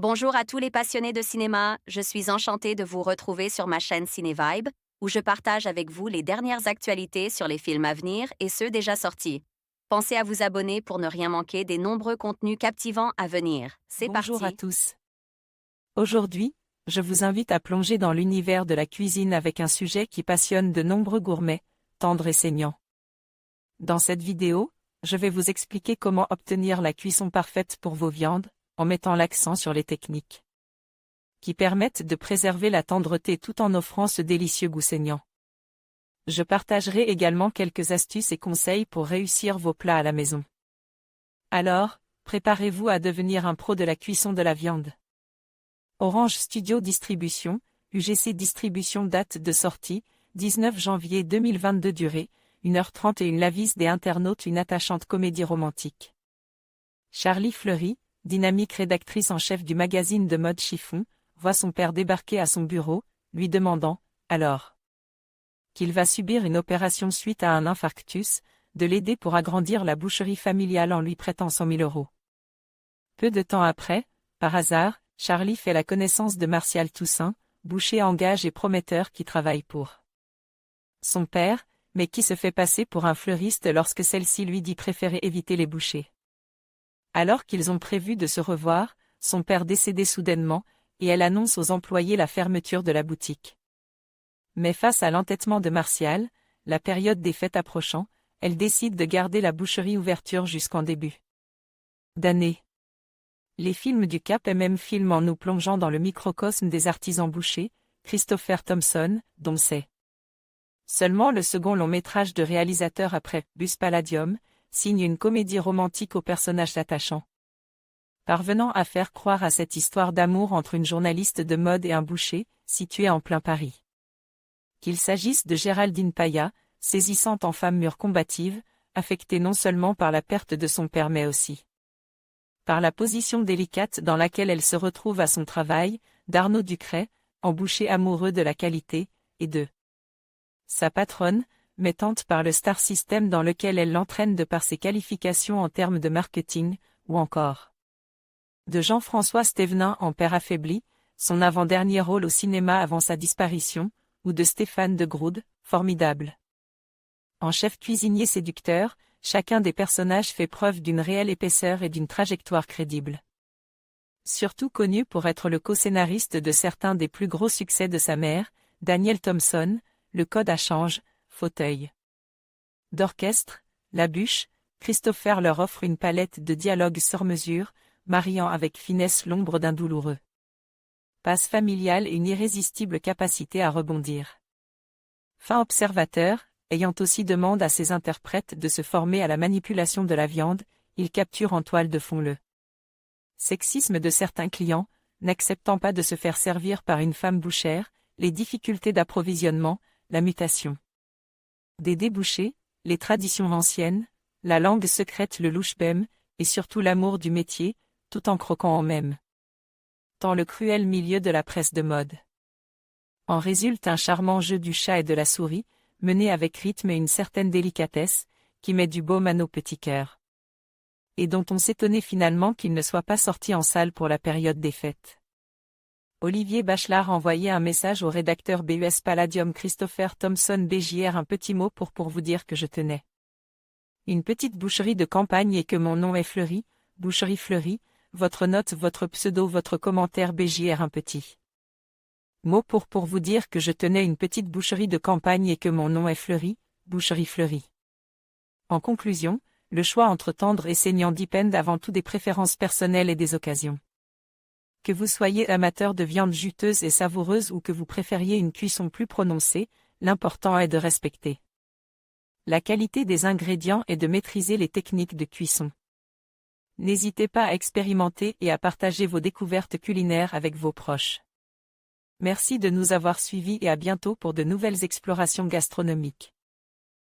Bonjour à tous les passionnés de cinéma, je suis enchantée de vous retrouver sur ma chaîne CinéVibe, où je partage avec vous les dernières actualités sur les films à venir et ceux déjà sortis. Pensez à vous abonner pour ne rien manquer des nombreux contenus captivants à venir. C'est Bonjour à parti! tous. Aujourd'hui, je vous invite à plonger dans l'univers de la cuisine avec un sujet qui passionne de nombreux gourmets, tendres et saignants. Dans cette vidéo, je vais vous expliquer comment obtenir la cuisson parfaite pour vos viandes, en mettant l'accent sur les techniques qui permettent de préserver la tendreté tout en offrant ce délicieux goût saignant. Je partagerai également quelques astuces et conseils pour réussir vos plats à la maison. Alors, préparez-vous à devenir un pro de la cuisson de la viande. Orange Studio Distribution, UGC Distribution. Date de sortie, 19 janvier 2022. Durée, 1h30. La vis des internautes. Une attachante comédie romantique. Charlie Fleury, dynamique rédactrice en chef du magazine de mode Chiffon, voit son père débarquer à son bureau, lui demandant, alors qu'il va subir une opération suite à un infarctus, de l'aider pour agrandir la boucherie familiale en lui prêtant 100 000 €. Peu de temps après, par hasard, Charlie fait la connaissance de Martial Toussaint, boucher en gage et prometteur qui travaille pour son père, mais qui se fait passer pour un fleuriste lorsque celle-ci lui dit préférer éviter les bouchers. Alors qu'ils ont prévu de se revoir, son père décédait soudainement, et elle annonce aux employés la fermeture de la boutique. Mais face à l'entêtement de Martial, la période des fêtes approchant, elle décide de garder la boucherie ouverture jusqu'en début d'année. Les films du Cap MM Film en nous plongeant dans le microcosme des artisans bouchers, Christopher Thompson, dont c'est seulement le second long métrage de réalisateur après Bus Palladium, signe une comédie romantique aux personnages attachants. Parvenant à faire croire à cette histoire d'amour entre une journaliste de mode et un boucher, situé en plein Paris. Qu'il s'agisse de Géraldine Paya, saisissante en femme mûre combative, affectée non seulement par la perte de son père mais aussi par la position délicate dans laquelle elle se retrouve à son travail, d'Arnaud Ducret, en boucher amoureux de la qualité, et de sa patronne, mettante par le star system dans lequel elle l'entraîne de par ses qualifications en termes de marketing, ou encore de Jean-François Stévenin en père affaibli, son avant-dernier rôle au cinéma avant sa disparition, ou de Stéphane de Grood, formidable. En chef cuisinier séducteur, chacun des personnages fait preuve d'une réelle épaisseur et d'une trajectoire crédible. Surtout connu pour être le co-scénariste de certains des plus gros succès de sa mère, Daniel Thompson, Le Code à change, Fauteuil d'orchestre, La Bûche, Christopher leur offre une palette de dialogues sur mesure, mariant avec finesse l'ombre d'un douloureux passe familial et une irrésistible capacité à rebondir. Fin observateur, ayant aussi demande à ses interprètes de se former à la manipulation de la viande, il capture en toile de fond le sexisme de certains clients, n'acceptant pas de se faire servir par une femme bouchère, les difficultés d'approvisionnement, la mutation des débouchés, les traditions anciennes, la langue secrète, le louche-bème, et surtout l'amour du métier, tout en croquant en même temps le cruel milieu de la presse de mode. En résulte un charmant jeu du chat et de la souris, mené avec rythme et une certaine délicatesse, qui met du baume à nos petits cœurs. Et dont on s'étonnait finalement qu'il ne soit pas sorti en salle pour la période des fêtes. Olivier Bachelard envoyait un message au rédacteur BUS Palladium Christopher Thompson BJR, un petit mot pour vous dire que je tenais une petite boucherie de campagne et que mon nom est Fleury, boucherie Fleury, votre note, votre pseudo, votre commentaire BJR, un petit mot pour vous dire que je tenais une petite boucherie de campagne et que mon nom est Fleury, boucherie Fleury. En conclusion, le choix entre tendre et saignant dépend avant tout des préférences personnelles et des occasions. Que vous soyez amateur de viande juteuse et savoureuse ou que vous préfériez une cuisson plus prononcée, l'important est de respecter la qualité des ingrédients et de maîtriser les techniques de cuisson. N'hésitez pas à expérimenter et à partager vos découvertes culinaires avec vos proches. Merci de nous avoir suivis et à bientôt pour de nouvelles explorations gastronomiques.